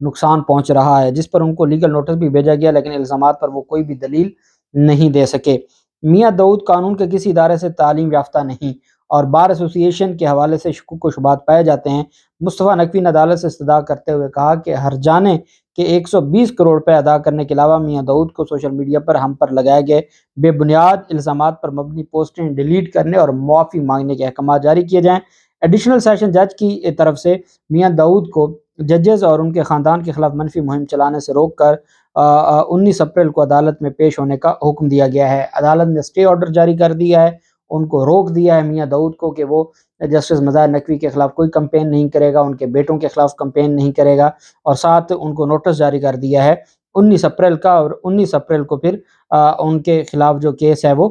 نقصان پہنچ رہا ہے، جس پر ان کو لیگل نوٹس بھی بھیجا گیا لیکن الزامات پر وہ کوئی بھی دلیل نہیں دے سکے۔ میاں داؤد قانون کے کسی ادارے سے تعلیم یافتہ نہیں اور بار ایسوسی ایشن کے حوالے سے شکوک و شبہات پائے جاتے ہیں۔ مصطفیٰ نقوی نے عدالت سے استدعا کرتے ہوئے کہا کہ ہرجانے کے 120 کروڑ روپے ادا کرنے کے علاوہ میاں داؤد کو سوشل میڈیا پر ہم پر لگائے گئے بے بنیاد الزامات پر مبنی پوسٹیں ڈیلیٹ کرنے اور معافی مانگنے کے احکامات جاری کیے جائیں۔ ایڈیشنل سیشن جج کی طرف سے میاں داؤد کو ججز اور ان کے خاندان کے خلاف منفی مہم چلانے سے روک کر 19 اپریل کو عدالت میں پیش ہونے کا حکم دیا گیا ہے۔ عدالت نے اسٹے آرڈر جاری کر دیا ہے، ان کو روک دیا ہے میاں داؤد کو کہ وہ جسٹس مظاہر نقوی کے خلاف کوئی کمپین نہیں کرے گا، ان کے بیٹوں کے خلاف کمپین نہیں کرے گا، اور ساتھ ان کو نوٹس جاری کر دیا ہے 19 اپریل کا، اور 19 اپریل کو پھر ان کے خلاف جو کیس ہے وہ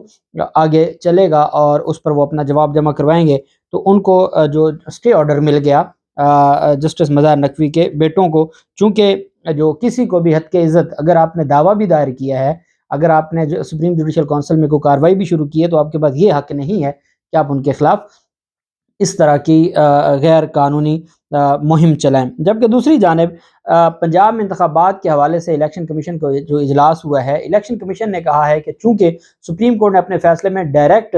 آگے چلے گا اور اس پر وہ اپنا جواب جمع کروائیں گے۔ تو ان کو جو اسٹے آرڈر مل گیا جسٹس مظاہر نقوی کے بیٹوں کو، چونکہ جو کسی کو بھی حد کے عزت، اگر آپ نے دعویٰ بھی دائر کیا ہے، اگر آپ نے سپریم جوڈیشل کونسل میں کوئی کارروائی بھی شروع کی ہے، تو آپ کے پاس یہ حق نہیں ہے کہ آپ ان کے خلاف اس طرح کی غیر قانونی مہم چلائیں۔ جبکہ دوسری جانب پنجاب میں انتخابات کے حوالے سے الیکشن کمیشن کو جو اجلاس ہوا ہے، الیکشن کمیشن نے کہا ہے کہ چونکہ سپریم کورٹ نے اپنے فیصلے میں ڈائریکٹ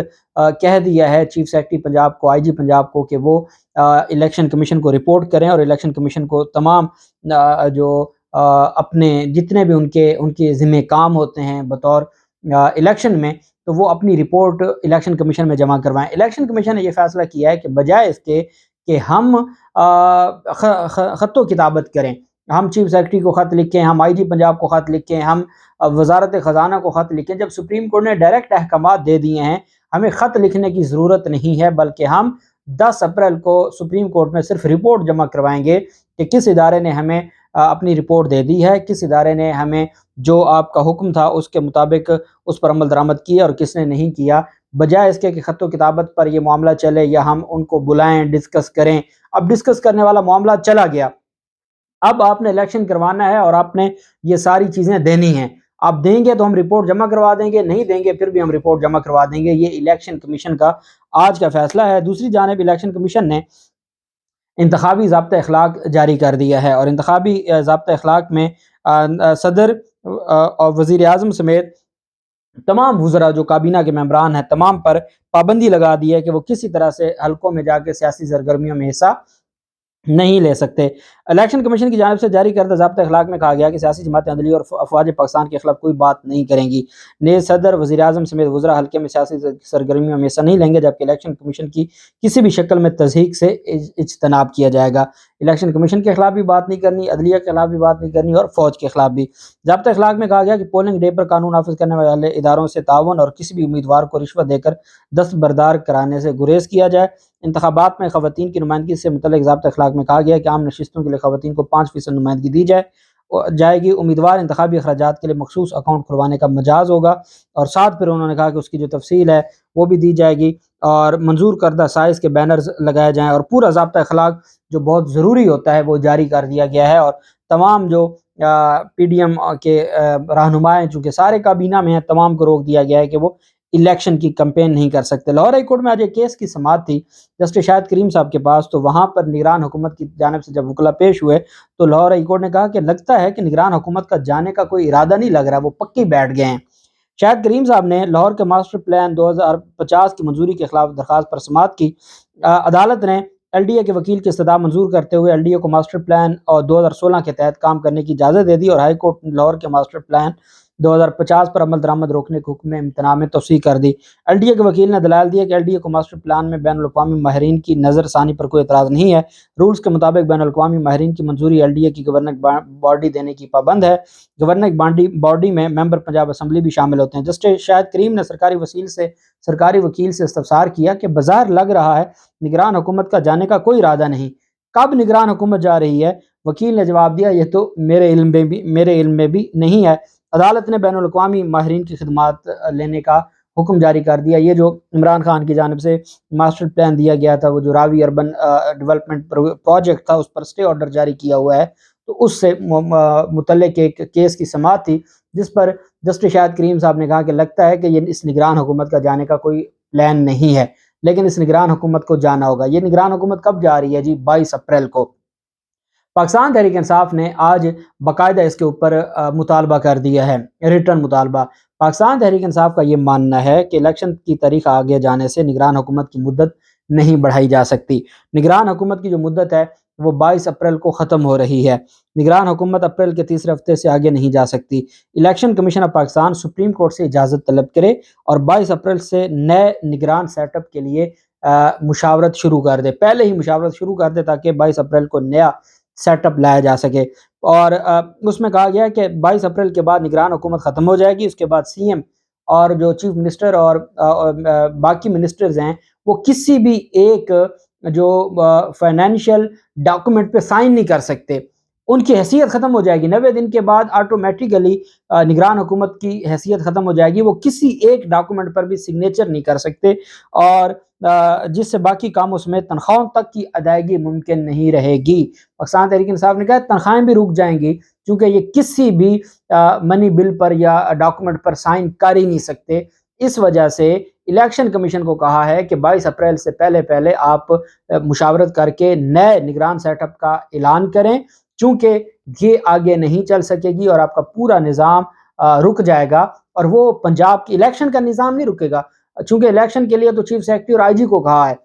کہہ دیا ہے چیف سیکرٹری پنجاب کو، آئی جی پنجاب کو، کہ وہ الیکشن کمیشن کو رپورٹ کریں اور الیکشن کمیشن کو تمام جو اپنے جتنے بھی ان کے ذمہ کام ہوتے ہیں بطور الیکشن میں، تو وہ اپنی رپورٹ الیکشن کمیشن میں جمع کروائیں۔ الیکشن کمیشن نے یہ فیصلہ کیا ہے کہ بجائے اس کے کہ ہم خط و کتابت کریں، ہم چیف سیکرٹری کو خط لکھیں، ہم آئی جی پنجاب کو خط لکھیں، ہم وزارت خزانہ کو خط لکھیں، جب سپریم کورٹ نے ڈائریکٹ احکامات دے دیے ہیں، ہمیں خط لکھنے کی ضرورت نہیں ہے، بلکہ ہم 10 اپریل کو سپریم کورٹ میں صرف رپورٹ جمع کروائیں گے کہ کس ادارے نے ہمیں اپنی رپورٹ دے دی ہے، کس ادارے نے ہمیں جو آپ کا حکم تھا اس کے مطابق اس پر عمل درآمد کیا اور کس نے نہیں کیا، بجائے اس کے کہ خط و کتابت پر یہ معاملہ چلے یا ہم ان کو بلائیں ڈسکس کریں۔ اب ڈسکس کرنے والا معاملہ چلا گیا، اب آپ نے الیکشن کروانا ہے اور آپ نے یہ ساری چیزیں دینی ہیں، آپ دیں گے تو ہم رپورٹ جمع کروا دیں گے، نہیں دیں گے پھر بھی ہم رپورٹ جمع کروا دیں گے۔ یہ الیکشن کمیشن کا آج کا فیصلہ ہے۔ دوسری جانب الیکشن کمیشن نے انتخابی ضابطہ اخلاق جاری کر دیا ہے، اور انتخابی ضابطہ اخلاق میں صدر اور وزیر اعظم سمیت تمام وزراء جو کابینہ کے ممبران ہیں تمام پر پابندی لگا دی ہے کہ وہ کسی طرح سے حلقوں میں جا کے سیاسی سرگرمیوں میں حصہ نہیں لے سکتے۔ الیکشن کمیشن کی جانب سے جاری کردہ ضابطہ اخلاق میں کہا گیا کہ سیاسی جماعتیں عدلیہ اور افواج پاکستان کے خلاف کوئی بات نہیں کریں گی۔ نیز صدر، وزیر اعظم سمیت وزراء حلقے میں سیاسی سرگرمیوں میں حصہ نہیں لیں گے، جبکہ الیکشن کمیشن کی کسی بھی شکل میں تضحیک سے اجتناب کیا جائے گا۔ الیکشن کمیشن کے خلاف بھی بات نہیں کرنی، عدلیہ کے خلاف بھی بات نہیں کرنی، اور فوج کے خلاف بھی۔ ضابطہ اخلاق میں کہا گیا کہ پولنگ ڈے پر قانون نافذ کرنے والے اداروں سے تعاون اور کسی بھی امیدوار کو رشوت دے کر دستبردار کرانے سے گریز کیا جائے۔ انتخابات میں خواتین کی نمائندگی سے متعلق ضابطہ اخلاق میں کہا گیا کہ عام نشستوں کے لیے خواتین کو 5% نمائندگی دی جائے گی۔ امیدوار انتخابی اخراجات کے لیے مخصوص اکاؤنٹ کھلوانے کا مجاز ہوگا، اور ساتھ پھر انہوں نے کہا کہ اس کی جو تفصیل ہے وہ بھی دی جائے گی، اور منظور کردہ سائز کے بینرز لگائے جائیں، اور پورا ضابطہ اخلاق جو بہت ضروری ہوتا ہے وہ جاری کر دیا گیا ہے۔ اور تمام جو پی ڈی ایم کے رہنما ہیں چونکہ سارے کابینہ میں ہیں، تمام کو روک دیا گیا ہے کہ وہ الیکشن کی کمپین نہیں کر سکتے۔ لاہور ہائی کورٹ میں آج ایک کیس کی سماعت تھی جسٹس شاہد کریم صاحب کے پاس، تو وہاں پر نگران حکومت کی جانب سے جب وکلا پیش ہوئے تو لاہور ہائی کورٹ نے کہا کہ لگتا ہے کہ نگران حکومت کا جانے کا کوئی ارادہ نہیں لگ رہا، وہ پکی بیٹھ گئے ہیں۔ شاہد کریم صاحب نے لاہور کے ماسٹر پلان 2050 کی منظوری کے خلاف درخواست پر سماعت کی۔ عدالت نے ایل ڈی اے کے وکیل کی استدعا منظور کرتے ہوئے ایل ڈی اے کو ماسٹر پلان 2016 کے تحت کام کرنے کی اجازت دے دی، اور ہائی کورٹ نے لاہور کے ماسٹر پلان 2050 پر عمل درآمد روکنے کے حکم میں امتناع میں توسیع کر دی۔ ایل ڈی اے کے وکیل نے دلائل دیا کہ ایل ڈی اے کو ماسٹر پلان میں بین الاقوامی ماہرین کی نظر ثانی پر کوئی اعتراض نہیں ہے۔ رولز کے مطابق بین الاقوامی ماہرین کی منظوری ایل ڈی اے کی گورننگ باڈی دینے کی پابند ہے۔ گورننگ باڈی میں ممبر پنجاب اسمبلی بھی شامل ہوتے ہیں۔ جسٹس شاہد کریم نے سرکاری وکیل سے استفسار کیا کہ بظاہر لگ رہا ہے نگران حکومت کا جانے کا کوئی ارادہ نہیں، کب نگران حکومت جا رہی ہے؟ وکیل نے جواب دیا یہ تو میرے علم میں بھی نہیں ہے۔ عدالت نے بین الاقوامی ماہرین کی خدمات لینے کا حکم جاری کر دیا۔ یہ جو عمران خان کی جانب سے ماسٹر پلان دیا گیا تھا، وہ جو راوی اربن ڈیولپمنٹ پروجیکٹ تھا، اس پر اسٹے آرڈر جاری کیا ہوا ہے، تو اس سے متعلق ایک کیس کی سماعت تھی جس پر جسٹس شاہد کریم صاحب نے کہا کہ لگتا ہے کہ یہ اس نگران حکومت کا جانے کا کوئی پلان نہیں ہے، لیکن اس نگران حکومت کو جانا ہوگا۔ یہ نگران حکومت کب جا رہی ہے جی؟ 22 اپریل کو۔ پاکستان تحریک انصاف نے آج باقاعدہ اس کے اوپر مطالبہ کر دیا ہے، ریٹرن مطالبہ۔ پاکستان تحریک انصاف کا یہ ماننا ہے کہ الیکشن کی تاریخ آگے جانے سے نگران حکومت کی مدت نہیں بڑھائی جا سکتی۔ نگران حکومت کی جو مدت ہے وہ 22 اپریل کو ختم ہو رہی ہے۔ نگران حکومت اپریل کے تیسرے ہفتے سے آگے نہیں جا سکتی۔ Election commission of Pakistan supreme court سے اجازت طلب کرے اور 22 اپریل سے نئے نگران سیٹ اپ کے لیے مشاورت شروع کر دے، پہلے ہی مشاورت شروع کر دے تاکہ 22 اپریل کو نیا سیٹ اپ لایا جا سکے۔ اور اس میں کہا گیا کہ 22 اپریل کے بعد نگران حکومت ختم ہو جائے گی، اس کے بعد سی ایم اور جو چیف منسٹر اور باقی منسٹرز ہیں وہ کسی بھی ایک جو فائنینشیل ڈاکومنٹ پہ سائن نہیں کر سکتے، ان کی حیثیت ختم ہو جائے گی۔ 90 دن کے بعد آٹومیٹیکلی نگران حکومت کی حیثیت ختم ہو جائے گی، وہ کسی ایک ڈاکومنٹ پر بھی سگنیچر نہیں کر سکتے، اور جس سے باقی کاموں سمیت تنخواہوں تک کی ادائیگی ممکن نہیں رہے گی۔ پاکستان تحریک انصاف نے کہا تنخواہیں بھی رک جائیں گی، کیونکہ یہ کسی بھی منی بل پر یا ڈاکومنٹ پر سائن کر ہی نہیں سکتے۔ اس وجہ سے الیکشن کمیشن کو کہا ہے کہ 22 اپریل سے پہلے آپ مشاورت کر کے نئے نگران سیٹ اپ کا اعلان کریں، چونکہ یہ آگے نہیں چل سکے گی اور آپ کا پورا نظام رک جائے گا۔ اور وہ پنجاب کی الیکشن کا نظام نہیں رکے گا، چونکہ الیکشن کے لیے تو چیف سیکرٹری اور آئی جی کو کہا ہے،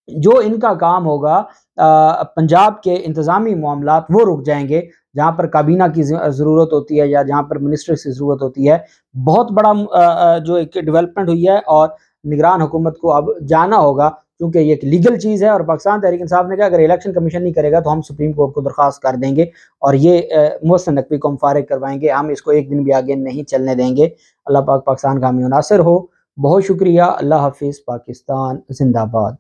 جو ان کا کام ہوگا پنجاب کے انتظامی معاملات وہ رک جائیں گے، جہاں پر کابینہ کی ضرورت ہوتی ہے یا جہاں پر منسٹر کی ضرورت ہوتی ہے۔ بہت بڑا جو ایک ڈیولپمنٹ ہوئی ہے، اور نگران حکومت کو اب جانا ہوگا، کیونکہ یہ ایک لیگل چیز ہے۔ اور پاکستان تحریک انصاف نے کہا اگر الیکشن کمیشن نہیں کرے گا تو ہم سپریم کورٹ کو درخواست کر دیں گے اور یہ محسن نقوی کو ہم فارغ کروائیں گے، ہم اس کو ایک دن بھی آگے نہیں چلنے دیں گے۔ اللہ پاک پاکستان کا حامی و ناصر ہو۔ بہت شکریہ۔ اللہ حافظ۔ پاکستان زندہ باد۔